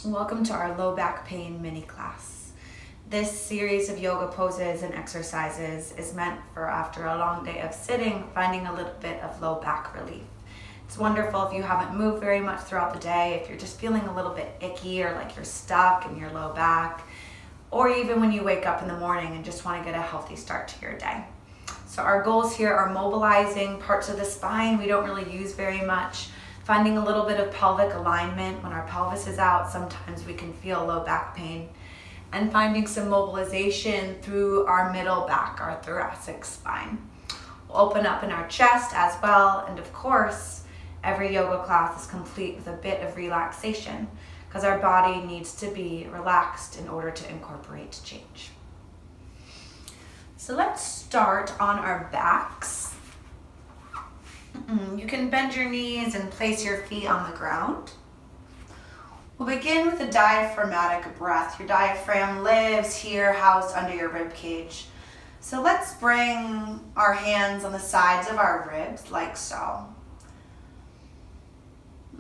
Welcome to our low back pain mini class. This series of yoga poses and exercises is meant for after a long day of sitting, finding a little bit of low back relief. It's wonderful if you haven't moved very much throughout the day, if you're just feeling a little bit icky or like you're stuck in your low back, or even when you wake up in the morning and just want to get a healthy start to your day. So our goals here are mobilizing parts of the spine we don't really use very much, finding a little bit of pelvic alignment. When our pelvis is out, sometimes we can feel low back pain, and finding some mobilization through our middle back, our thoracic spine. We'll open up in our chest as well, and of course, every yoga class is complete with a bit of relaxation because our body needs to be relaxed in order to incorporate change. So let's start on our backs. You can bend your knees and place your feet on the ground. We'll begin with a diaphragmatic breath. Your diaphragm lives here, housed under your rib cage. So let's bring our hands on the sides of our ribs, like so.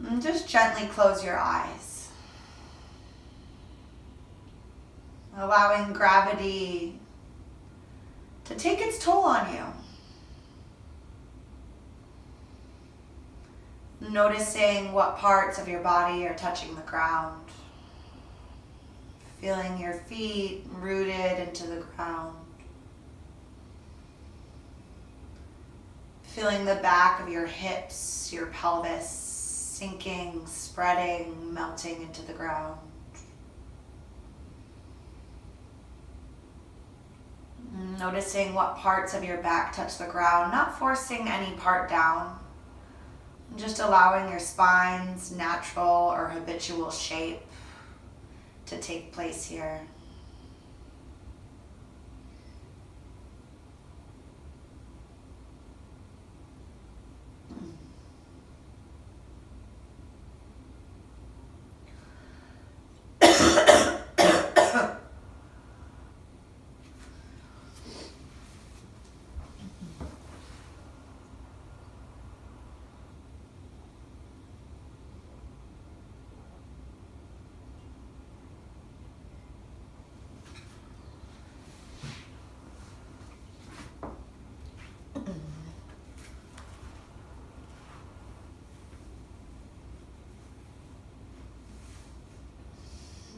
And just gently close your eyes, allowing gravity to take its toll on you. Noticing what parts of your body are touching the ground. Feeling your feet rooted into the ground. Feeling the back of your hips, your pelvis sinking, spreading, melting into the ground. Noticing what parts of your back touch the ground, not forcing any part down. Just allowing your spine's natural or habitual shape to take place here.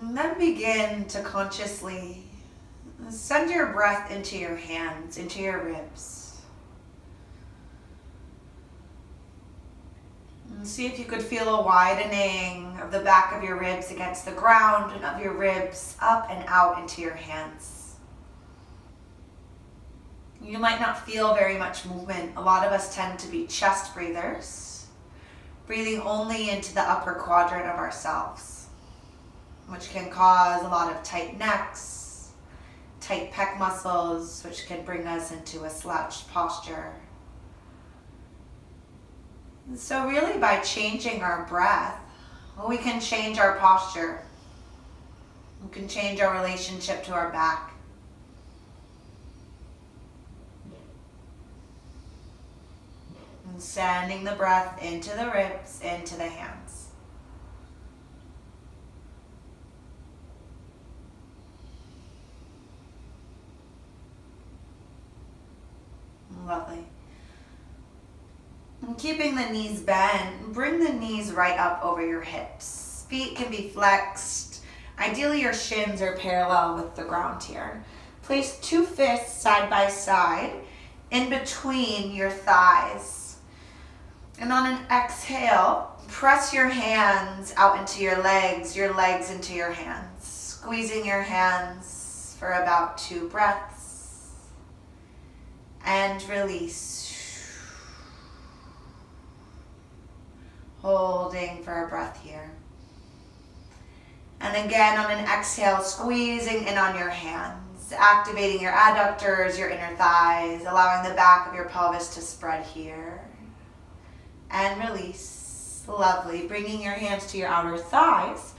And then begin to consciously send your breath into your hands, into your ribs. And see if you could feel a widening of the back of your ribs against the ground and of your ribs up and out into your hands. You might not feel very much movement. A lot of us tend to be chest breathers, breathing only into the upper quadrant of ourselves, which can cause a lot of tight necks, tight pec muscles, which can bring us into a slouched posture. And so really by changing our breath, we can change our posture. We can change our relationship to our back. And sending the breath into the ribs, into the hands. Lovely. And keeping the knees bent, bring the knees right up over your hips. Feet can be flexed. Ideally, your shins are parallel with the ground here. Place two fists side by side in between your thighs. And on an exhale, press your hands out into your legs into your hands. Squeezing your hands for about 2 breaths. And release. Holding for a breath here. And again, on an exhale, squeezing in on your hands, activating your adductors, your inner thighs, allowing the back of your pelvis to spread here. And release. Lovely. Bringing your hands to your outer thighs.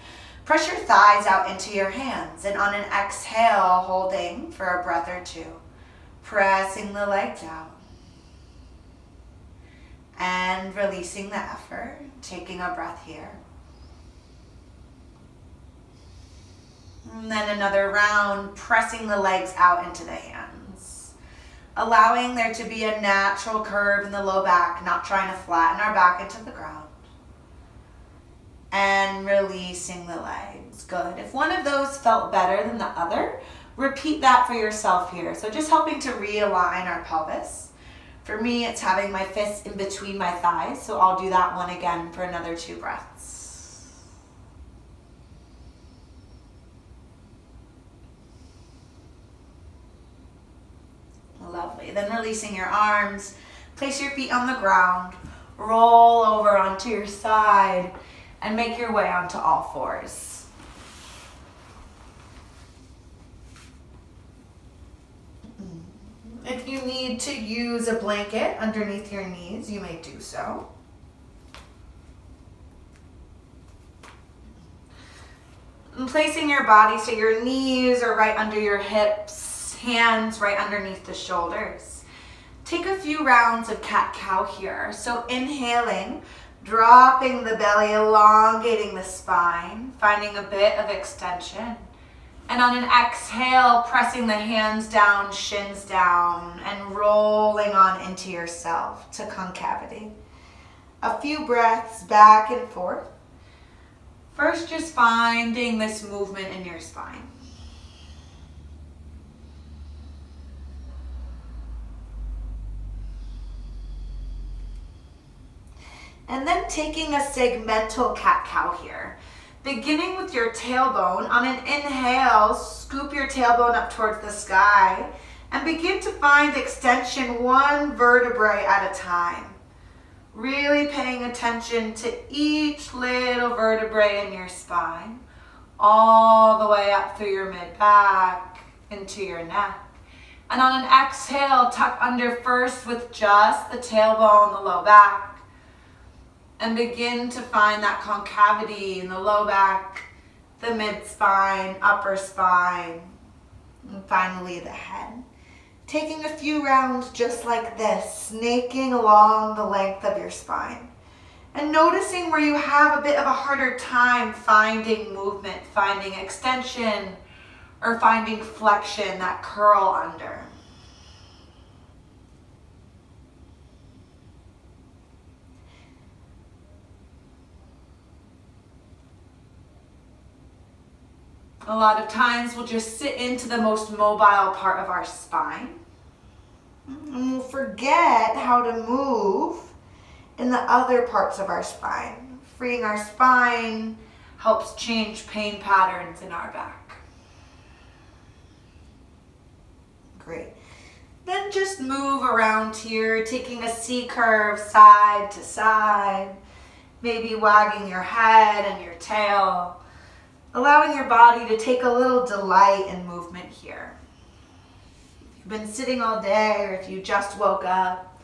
Press your thighs out into your hands. And on an exhale, holding for a breath or 2. Pressing the legs out. And releasing the effort. Taking a breath here. And then another round, pressing the legs out into the hands. Allowing there to be a natural curve in the low back, not trying to flatten our back into the ground. And releasing the legs. Good. If one of those felt better than the other, repeat that for yourself here. So just helping to realign our pelvis. For me, it's having my fists in between my thighs. So I'll do that one again for another 2 breaths. Lovely. Then releasing your arms. Place your feet on the ground. Roll over onto your side. And make your way onto all fours. If you need to use a blanket underneath your knees, you may do so. And placing your body so your knees are right under your hips, hands right underneath the shoulders. Take a few rounds of cat-cow here. So inhaling, dropping the belly, elongating the spine, finding a bit of extension. And on an exhale, pressing the hands down, shins down, and rolling on into yourself to concavity. A few breaths back and forth. First, just finding this movement in your spine. And then taking a segmental cat-cow here. Beginning with your tailbone, on an inhale, scoop your tailbone up towards the sky and begin to find extension one vertebrae at a time. Really paying attention to each little vertebrae in your spine, all the way up through your mid-back, into your neck. And on an exhale, tuck under first with just the tailbone, the low back. And begin to find that concavity in the low back, the mid-spine, upper spine, and finally the head. Taking a few rounds just like this, snaking along the length of your spine. And noticing where you have a bit of a harder time finding movement, finding extension, or finding flexion, that curl under. A lot of times we'll just sit into the most mobile part of our spine. And we'll forget how to move in the other parts of our spine. Freeing our spine helps change pain patterns in our back. Great. Then just move around here, taking a C curve side to side, maybe wagging your head and your tail. Allowing your body to take a little delight in movement here. If you've been sitting all day or if you just woke up,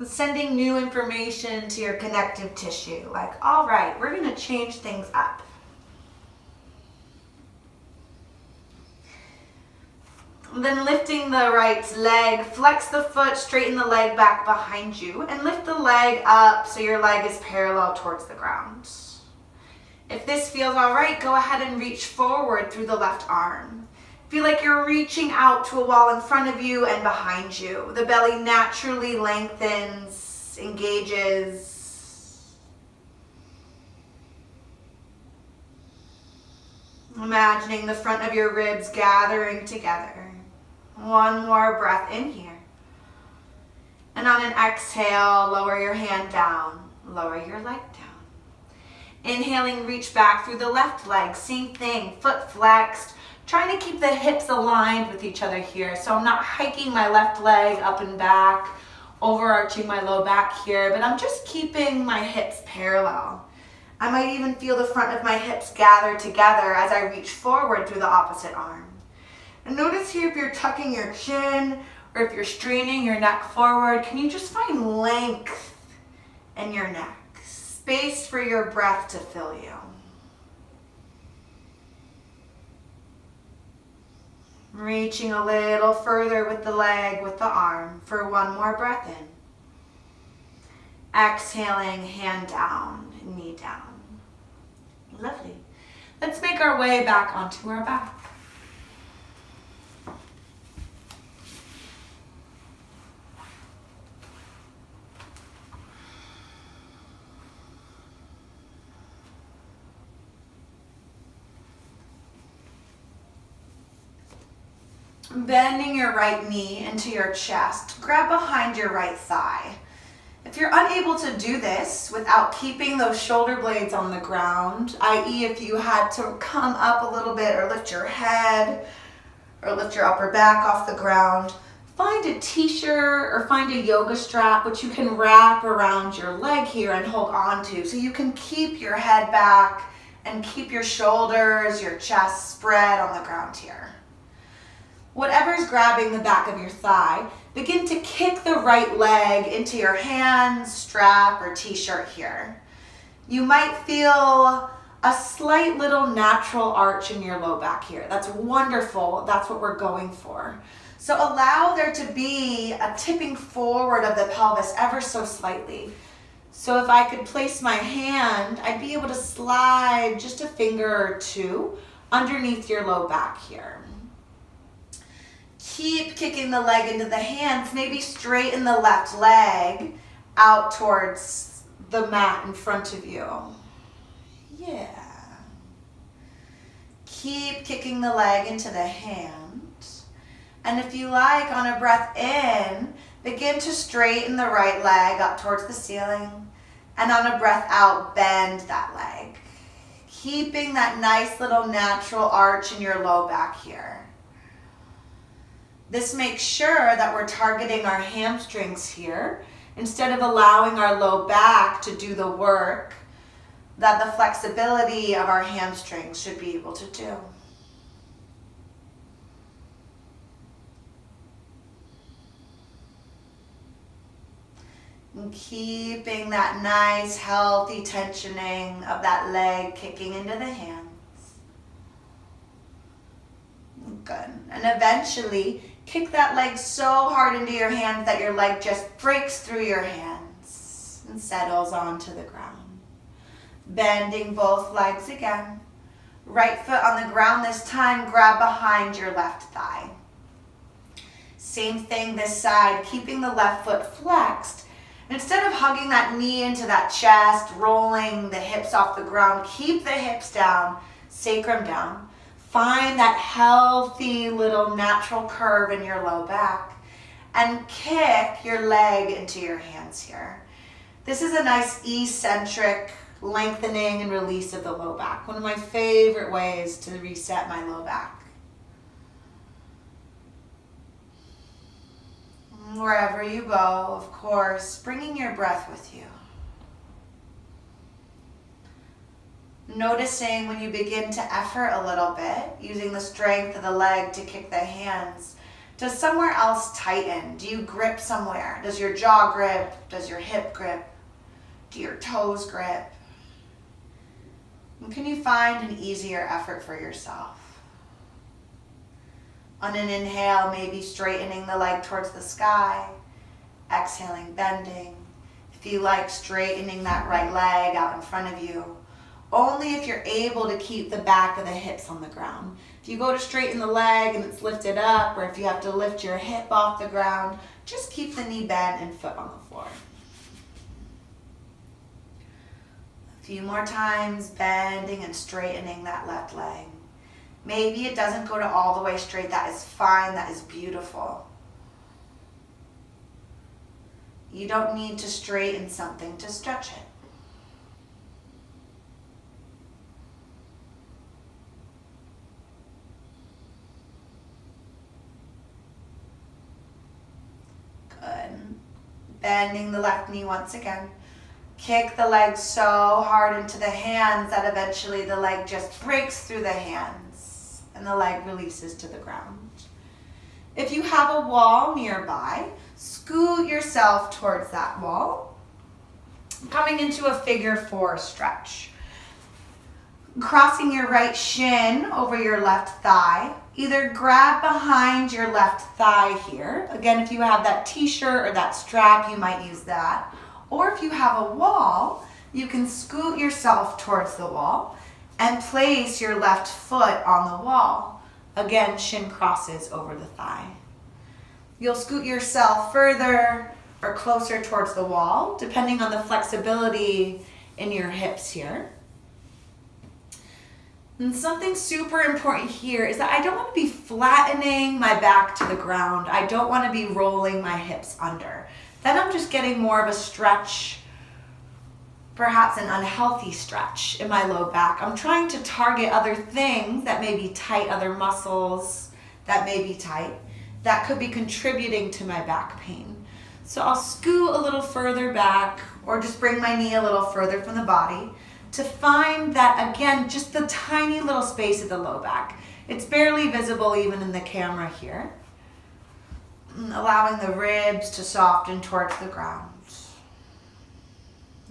sending new information to your connective tissue. Like, all right, we're going to change things up. Then lifting the right leg, flex the foot, straighten the leg back behind you, and lift the leg up so your leg is parallel towards the ground. If this feels all right, go ahead and reach forward through the left arm. Feel like you're reaching out to a wall in front of you and behind you. The belly naturally lengthens, engages. Imagining the front of your ribs gathering together. One more breath in here. And on an exhale, lower your hand down, lower your leg down. Inhaling, reach back through the left leg. Same thing, foot flexed. Trying to keep the hips aligned with each other here. So I'm not hiking my left leg up and back, overarching my low back here, but I'm just keeping my hips parallel. I might even feel the front of my hips gather together as I reach forward through the opposite arm. And notice here if you're tucking your chin or if you're straining your neck forward, can you just find length in your neck? Space for your breath to fill you. Reaching a little further with the leg, with the arm for one more breath in. Exhaling, hand down, knee down. Lovely. Let's make our way back onto our back. Bending your right knee into your chest, grab behind your right thigh. If you're unable to do this without keeping those shoulder blades on the ground, i.e. if you had to come up a little bit or lift your head or lift your upper back off the ground, find a t-shirt or find a yoga strap which you can wrap around your leg here and hold on to so you can keep your head back and keep your shoulders, your chest spread on the ground here. Whatever's grabbing the back of your thigh, begin to kick the right leg into your hand, strap, or t-shirt here. You might feel a slight little natural arch in your low back here. That's wonderful. That's what we're going for. So allow there to be a tipping forward of the pelvis ever so slightly. So if I could place my hand, I'd be able to slide just a finger or two underneath your low back here. Keep kicking the leg into the hands, maybe straighten the left leg out towards the mat in front of you. Yeah. Keep kicking the leg into the hand. And if you like, on a breath in, begin to straighten the right leg up towards the ceiling. And on a breath out, bend that leg. Keeping that nice little natural arch in your low back here. This makes sure that we're targeting our hamstrings here instead of allowing our low back to do the work that the flexibility of our hamstrings should be able to do. And keeping that nice, healthy tensioning of that leg kicking into the hands. Good. And eventually, kick that leg so hard into your hands that your leg just breaks through your hands and settles onto the ground. Bending both legs again. Right foot on the ground this time, grab behind your left thigh. Same thing this side, keeping the left foot flexed. Instead of hugging that knee into that chest, rolling the hips off the ground, keep the hips down, sacrum down. Find that healthy little natural curve in your low back and kick your leg into your hands here. This is a nice eccentric lengthening and release of the low back. One of my favorite ways to reset my low back. Wherever you go, of course, bringing your breath with you. Noticing when you begin to effort a little bit, using the strength of the leg to kick the hands, does somewhere else tighten? Do you grip somewhere? Does your jaw grip? Does your hip grip? Do your toes grip? And can you find an easier effort for yourself? On an inhale, maybe straightening the leg towards the sky. Exhaling, bending. If you like, straightening that right leg out in front of you. Only if you're able to keep the back of the hips on the ground. If you go to straighten the leg and it's lifted up, or if you have to lift your hip off the ground, just keep the knee bent and foot on the floor. A few more times, bending and straightening that left leg. Maybe it doesn't go to all the way straight. That is fine. That is beautiful. You don't need to straighten something to stretch it. Bending the left knee once again. Kick the leg so hard into the hands that eventually the leg just breaks through the hands and the leg releases to the ground. If you have a wall nearby, scoot yourself towards that wall. Coming into a figure 4 stretch. Crossing your right shin over your left thigh. Either grab behind your left thigh here. Again, if you have that t-shirt or that strap, you might use that. Or if you have a wall, you can scoot yourself towards the wall. And place your left foot on the wall. Again, shin crosses over the thigh. You'll scoot yourself further or closer towards the wall, depending on the flexibility in your hips here. And something super important here is that I don't want to be flattening my back to the ground. I don't want to be rolling my hips under. Then I'm just getting more of a stretch, perhaps an unhealthy stretch in my low back. I'm trying to target other things that may be tight, other muscles that may be tight, that could be contributing to my back pain. So I'll scoot a little further back or just bring my knee a little further from the body to find that, again, just the tiny little space of the low back. It's barely visible even in the camera here. Allowing the ribs to soften towards the ground.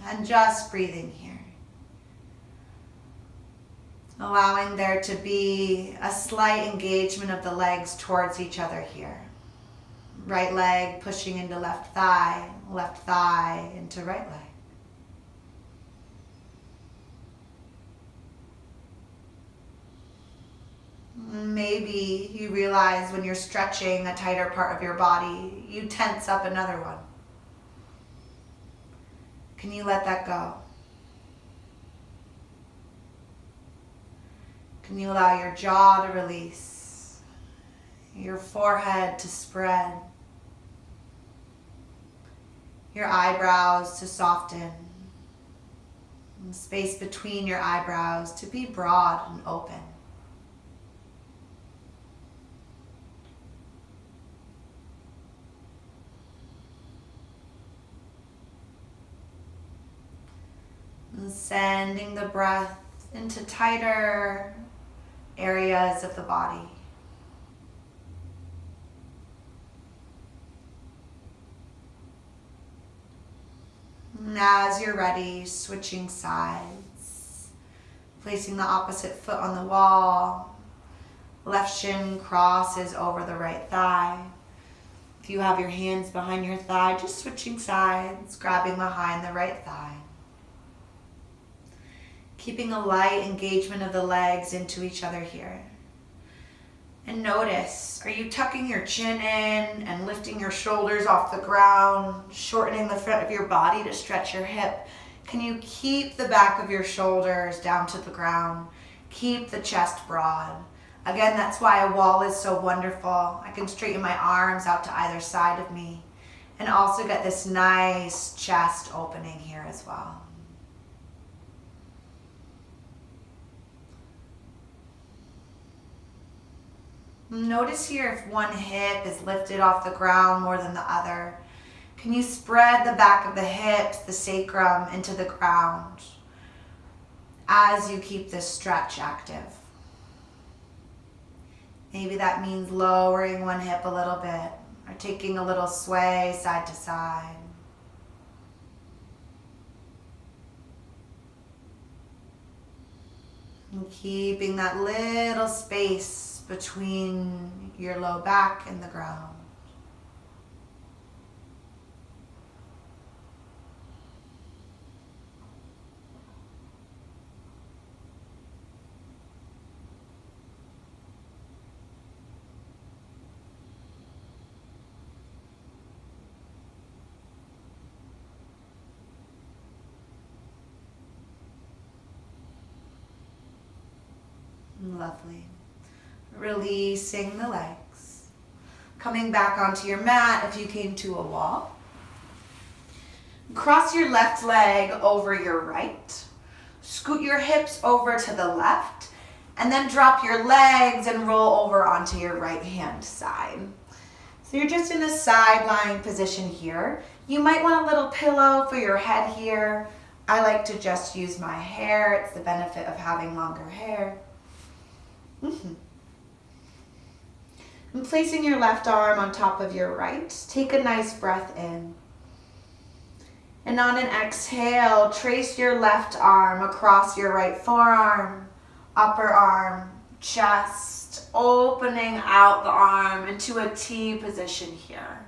And just breathing here. Allowing there to be a slight engagement of the legs towards each other here. Right leg pushing into left thigh into right leg. Maybe you realize when you're stretching a tighter part of your body, you tense up another one. Can you let that go? Can you allow your jaw to release, your forehead to spread, your eyebrows to soften, and the space between your eyebrows to be broad and open? And sending the breath into tighter areas of the body. And as you're ready, switching sides, placing the opposite foot on the wall, left shin crosses over the right thigh. If you have your hands behind your thigh, just switching sides, grabbing behind the right thigh. Keeping a light engagement of the legs into each other here. And notice, are you tucking your chin in and lifting your shoulders off the ground, shortening the front of your body to stretch your hip? Can you keep the back of your shoulders down to the ground? Keep the chest broad. Again, that's why a wall is so wonderful. I can straighten my arms out to either side of me and also get this nice chest opening here as well. Notice here if one hip is lifted off the ground more than the other. Can you spread the back of the hips, the sacrum, into the ground as you keep this stretch active? Maybe that means lowering one hip a little bit or taking a little sway side to side. And keeping that little space between your low back and the ground. Lovely. Releasing the legs. Coming back onto your mat if you came to a wall. Cross your left leg over your right. Scoot your hips over to the left. And then drop your legs and roll over onto your right hand side. So you're just in a side lying position here. You might want a little pillow for your head here. I like to just use my hair. It's the benefit of having longer hair. And placing your left arm on top of your right, take a nice breath in. And on an exhale, trace your left arm across your right forearm, upper arm, chest, opening out the arm into a T position here.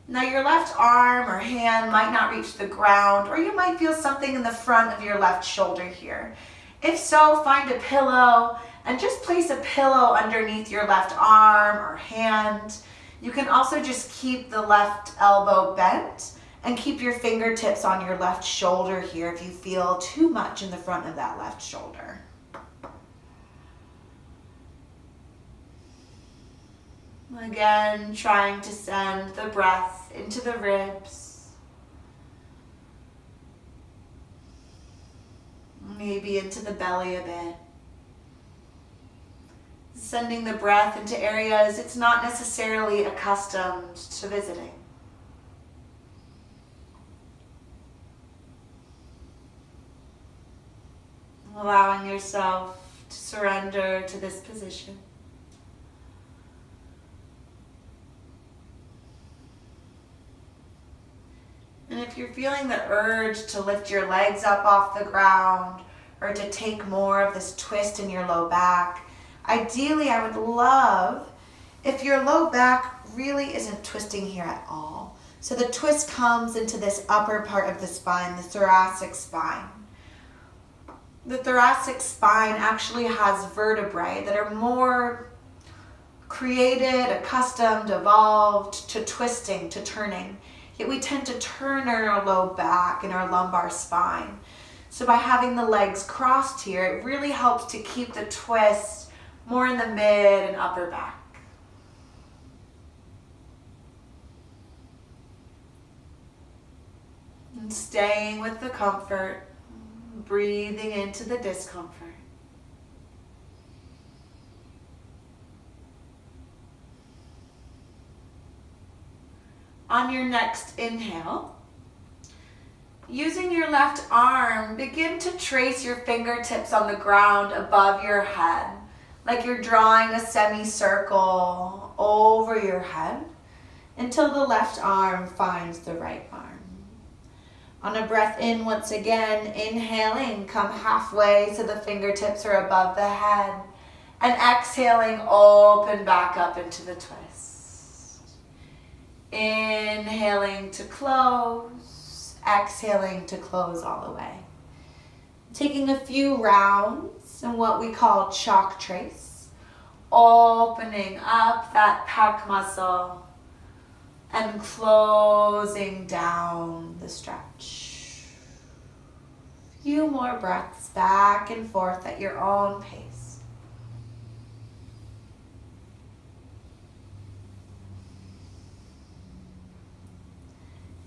Now your left arm or hand might not reach the ground, or you might feel something in the front of your left shoulder here. If so, find a pillow and just place a pillow underneath your left arm or hand. You can also just keep the left elbow bent and keep your fingertips on your left shoulder here if you feel too much in the front of that left shoulder. Again, trying to send the breath into the ribs. Maybe into the belly a bit. Sending the breath into areas it's not necessarily accustomed to visiting. Allowing yourself to surrender to this position. And if you're feeling the urge to lift your legs up off the ground or to take more of this twist in your low back, ideally I would love if your low back really isn't twisting here at all. So the twist comes into this upper part of the spine, the thoracic spine. The thoracic spine actually has vertebrae that are more created, accustomed, evolved to twisting, to turning. Yet we tend to turn our low back and our lumbar spine. So by having the legs crossed here, it really helps to keep the twist more in the mid and upper back. And staying with the comfort, breathing into the discomfort. On your next inhale, using your left arm, begin to trace your fingertips on the ground above your head, like you're drawing a semicircle over your head until the left arm finds the right arm. On a breath in, once again, inhaling, come halfway so the fingertips are above the head, and exhaling, open back up into the twist. Inhaling to close, exhaling to close all the way. Taking a few rounds in what we call chalk trace, opening up that pec muscle and closing down the stretch. Few more breaths back and forth at your own pace.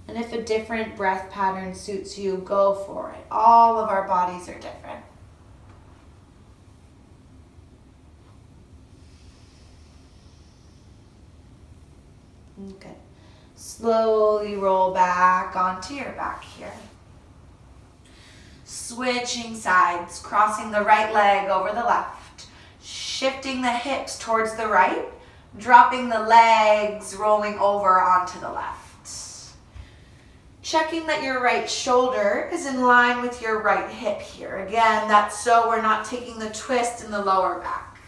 And if a different breath pattern suits you, go for it. All of our bodies are different. Good. Slowly roll back onto your back here. Switching sides, crossing the right leg over the left. Shifting the hips towards the right, dropping the legs, rolling over onto the left. Checking that your right shoulder is in line with your right hip here. Again, that's so we're not taking the twist in the lower back.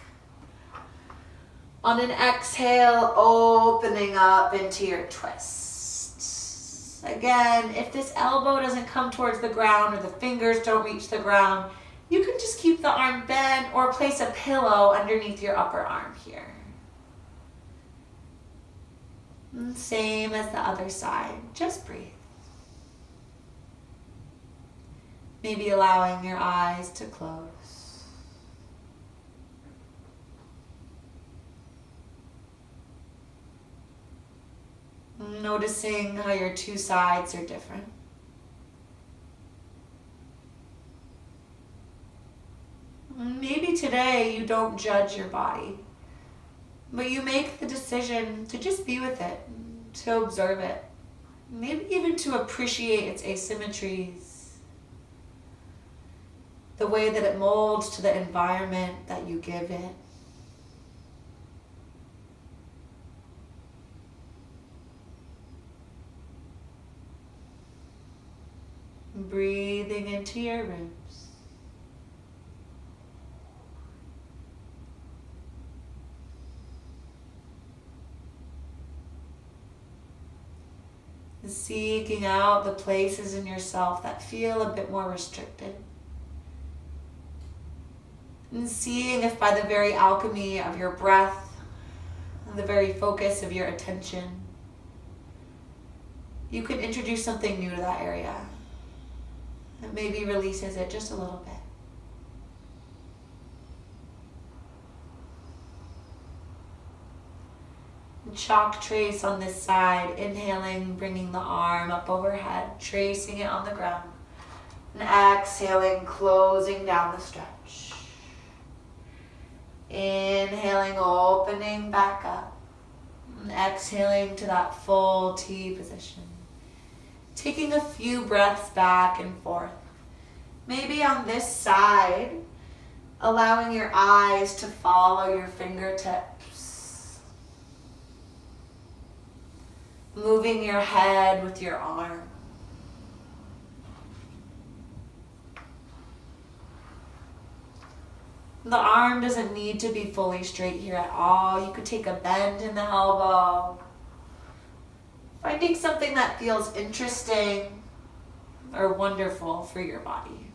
On an exhale, opening up into your twist. Again, if this elbow doesn't come towards the ground or the fingers don't reach the ground, you can just keep the arm bent or place a pillow underneath your upper arm here. And same as the other side, just breathe. Maybe allowing your eyes to close. Noticing how your two sides are different. Maybe today you don't judge your body, but you make the decision to just be with it, to observe it, maybe even to appreciate its asymmetries, the way that it molds to the environment that you give it. Breathing into your ribs. Seeking out the places in yourself that feel a bit more restricted. And seeing if by the very alchemy of your breath and the very focus of your attention, you can introduce something new to that area that maybe releases it just a little bit. And chalk trace on this side, inhaling, bringing the arm up overhead, tracing it on the ground. And exhaling, closing down the stretch. Inhaling, opening back up. And exhaling to that full T position. Taking a few breaths back and forth. Maybe on this side, allowing your eyes to follow your fingertips. Moving your head with your arm. The arm doesn't need to be fully straight here at all. You could take a bend in the elbow. Finding something that feels interesting or wonderful for your body.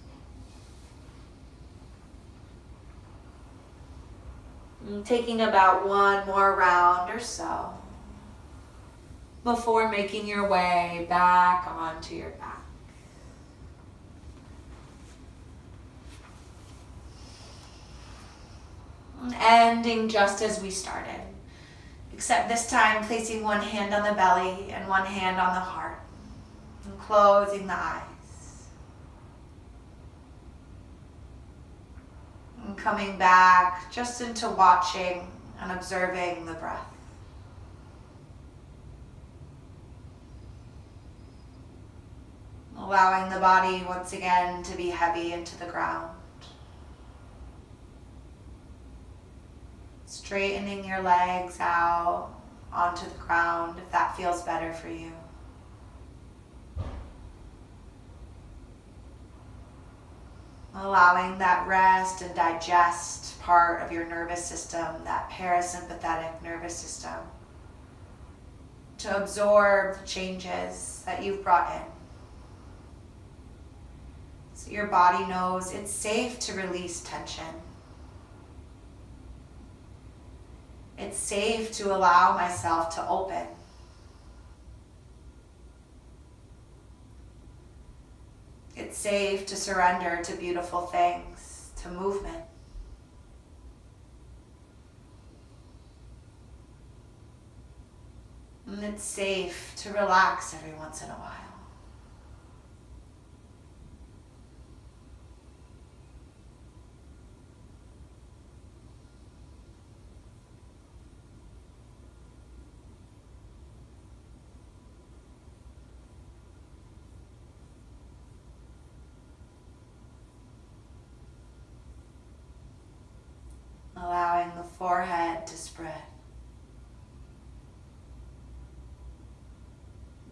And taking about one more round or so before making your way back onto your back. Ending just as we started, except this time placing one hand on the belly and one hand on the heart, and closing the eyes. And coming back just into watching and observing the breath. Allowing the body once again to be heavy into the ground. Straightening your legs out onto the ground if that feels better for you. Allowing that rest and digest part of your nervous system, that parasympathetic nervous system, to absorb the changes that you've brought in. So your body knows it's safe to release tension. It's safe to allow myself to open. It's safe to surrender to beautiful things, to movement. And it's safe to relax every once in a while. Allowing the forehead to spread.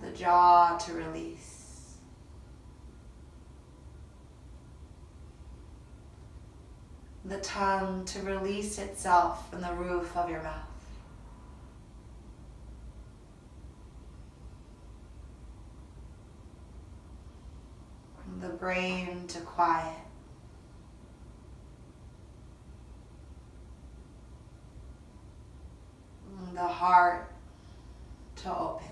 The jaw to release. The tongue to release itself from the roof of your mouth. The brain to quiet. The heart to open.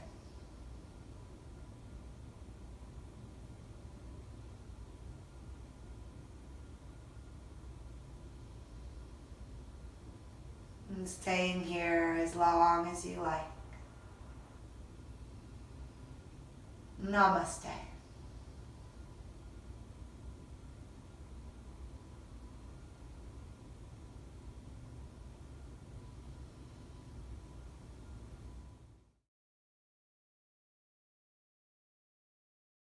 And staying here as long as you like. Namaste.